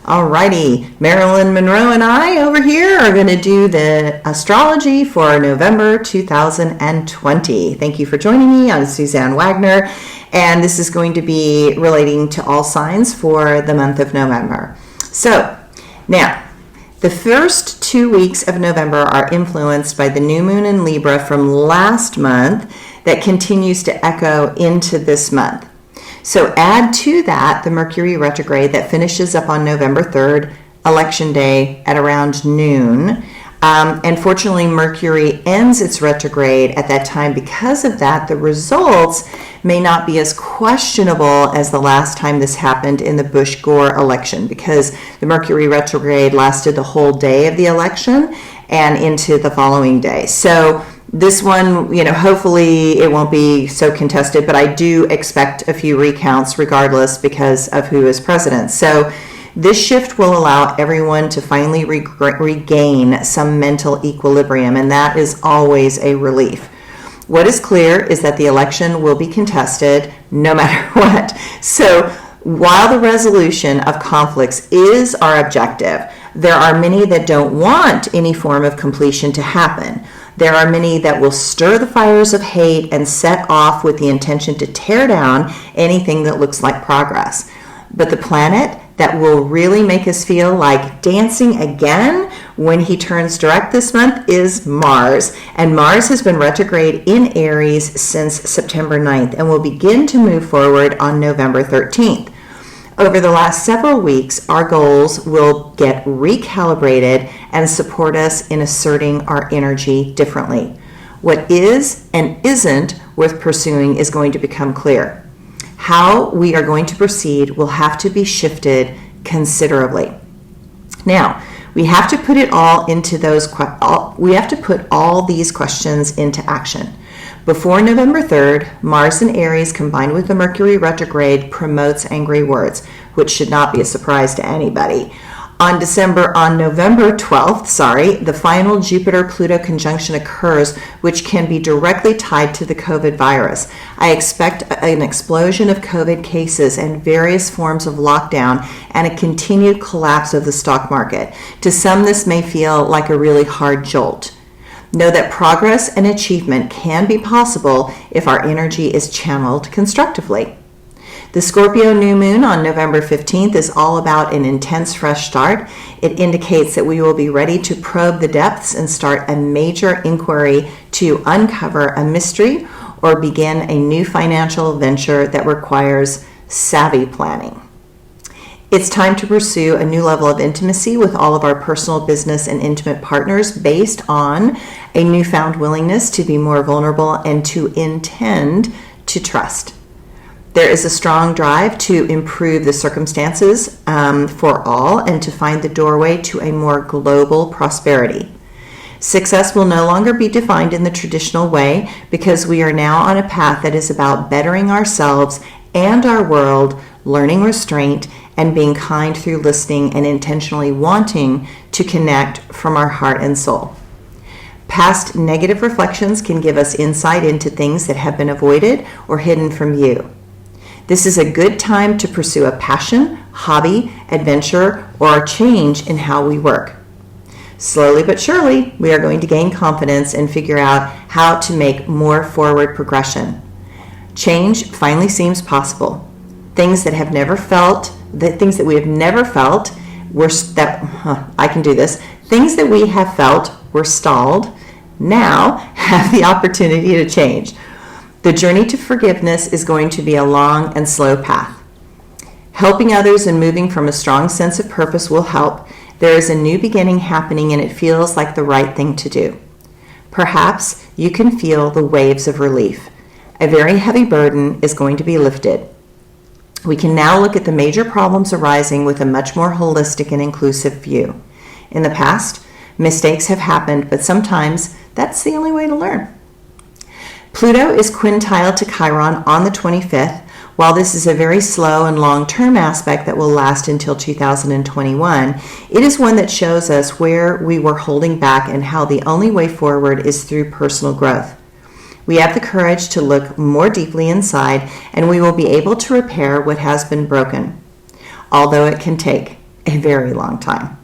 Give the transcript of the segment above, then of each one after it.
Alrighty, Marilyn Monroe and I over here are going to do the astrology for November 2020. Thank you for joining me. I'm Suzanne Wagner, and this is going to be relating to all signs for the month of November. So, now, the first 2 weeks of November are influenced by the new moon in Libra from last month that continues to echo into this month. So add to that the Mercury Retrograde that finishes up on November 3rd, Election Day at around noon. And fortunately, Mercury ends its retrograde at that time. Because of that, the results may not be as questionable as the last time this happened in the Bush-Gore election, because the Mercury Retrograde lasted the whole day of the election and into the following day. So this one, hopefully it won't be so contested, but I do expect a few recounts regardless because of who is president. So this shift will allow everyone to finally regain some mental equilibrium, and that is always a relief. What is clear is that the election will be contested no matter what. So while the resolution of conflicts is our objective, there are many that don't want any form of completion to happen. There are many that will stir the fires of hate and set off with the intention to tear down anything that looks like progress. But the planet that will really make us feel like dancing again when he turns direct this month is Mars. And Mars has been retrograde in Aries since September 9th and will begin to move forward on November 13th. Over the last several weeks, our goals will get recalibrated and support us in asserting our energy differently. What is and isn't worth pursuing is going to become clear. How we are going to proceed will have to be shifted considerably. Now, we have to put all these questions into action. Before November 3rd, Mars in Aries combined with the Mercury retrograde promotes angry words, which should not be a surprise to anybody. On November 12th, the final Jupiter-Pluto conjunction occurs, which can be directly tied to the COVID virus. I expect an explosion of COVID cases and various forms of lockdown and a continued collapse of the stock market. To some, this may feel like a really hard jolt. Know that progress and achievement can be possible if our energy is channeled constructively. The Scorpio New Moon on November 15th is all about an intense fresh start. It indicates that we will be ready to probe the depths and start a major inquiry to uncover a mystery or begin a new financial venture that requires savvy planning. It's time to pursue a new level of intimacy with all of our personal, business, and intimate partners based on a newfound willingness to be more vulnerable and to intend to trust. There is a strong drive to improve the circumstances for all and to find the doorway to a more global prosperity. Success will no longer be defined in the traditional way because we are now on a path that is about bettering ourselves and our world, learning restraint, and being kind through listening and intentionally wanting to connect from our heart and soul. Past negative reflections can give us insight into things that have been avoided or hidden from you. This is a good time to pursue a passion, hobby, adventure, or a change in how we work. Slowly but surely, we are going to gain confidence and figure out how to make more forward progression. Change finally seems possible. Things that we have never felt, things that we have felt were stalled, now have the opportunity to change. The journey to forgiveness is going to be a long and slow path. Helping others and moving from a strong sense of purpose will help. There is a new beginning happening and it feels like the right thing to do. Perhaps you can feel the waves of relief. A very heavy burden is going to be lifted. We can now look at the major problems arising with a much more holistic and inclusive view. In the past, mistakes have happened, but sometimes that's the only way to learn. Pluto is quintile to Chiron on the 25th. While this is a very slow and long-term aspect that will last until 2021, it is one that shows us where we were holding back and how the only way forward is through personal growth. We have the courage to look more deeply inside, and we will be able to repair what has been broken. Although it can take a very long time.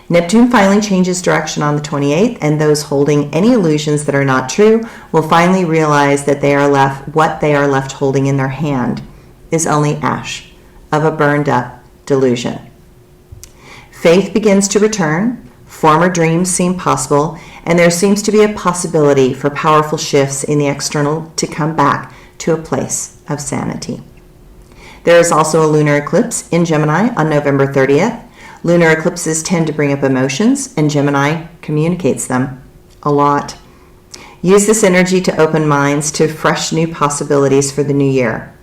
Neptune finally changes direction on the 28th, and those holding any illusions that are not true will finally realize that what they are left holding in their hand is only ash of a burned up delusion. Faith begins to return, former dreams seem possible, and there seems to be a possibility for powerful shifts in the external to come back to a place of sanity. There is also a lunar eclipse in Gemini on November 30th. Lunar eclipses tend to bring up emotions, and Gemini communicates them a lot. Use this energy to open minds to fresh new possibilities for the new year.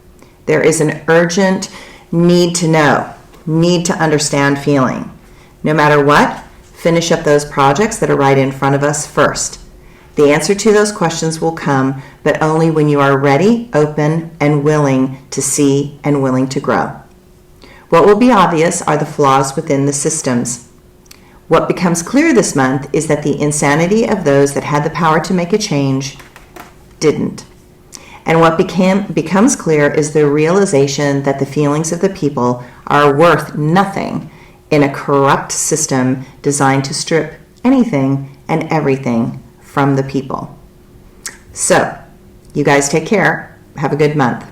There is an urgent need to know, need to understand feeling. No matter what, finish up those projects that are right in front of us first. The answer to those questions will come, but only when you are ready, open, and willing to see and willing to grow. What will be obvious are the flaws within the systems. What becomes clear this month is that the insanity of those that had the power to make a change didn't. And what becomes clear is the realization that the feelings of the people are worth nothing in a corrupt system designed to strip anything and everything from the people. So, you guys take care. Have a good month.